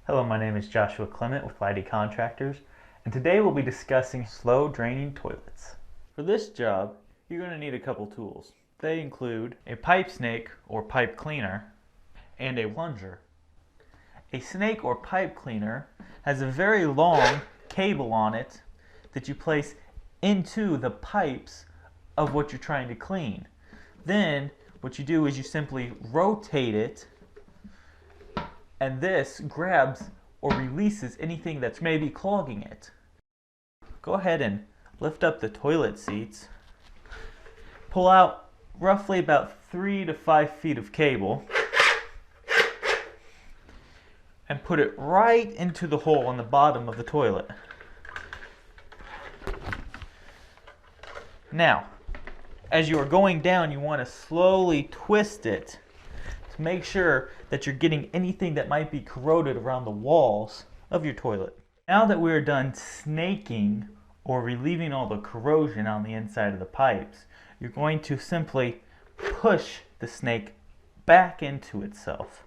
Hello, my name is Joshua Clement with Lighty Contractors, and today we'll be discussing slow draining toilets. For this job, you're going to need a couple tools. They include a pipe snake or pipe cleaner and a plunger. A snake or pipe cleaner has a very long cable on it that you place into the pipes of what you're trying to clean. Then what you do is you simply rotate it, and this grabs or releases anything that's maybe clogging it. Go ahead and lift up the toilet seats. Pull out roughly about 3 to 5 feet of cable and put it right into the hole on the bottom of the toilet. Now, as you are going down, you want to slowly twist it to make sure that you're getting anything that might be corroded around the walls of your toilet. Now that we are done snaking or relieving all the corrosion on the inside of the pipes, you're going to simply push the snake back into itself.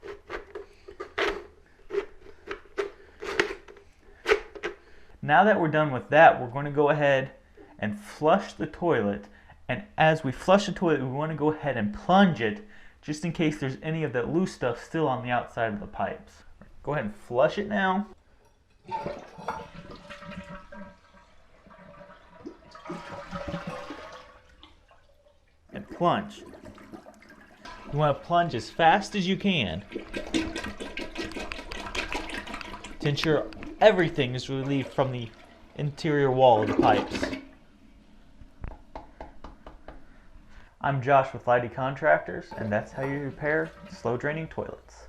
Now that we're done with that, we're going to go ahead and flush the toilet. And as we flush the toilet, we want to go ahead and plunge it just in case there's any of that loose stuff still on the outside of the pipes. Go ahead and flush it now. And plunge. You want to plunge as fast as you can to ensure everything is relieved from the interior wall of the pipes. I'm Josh with Lighty Contractors, and that's how you repair slow draining toilets.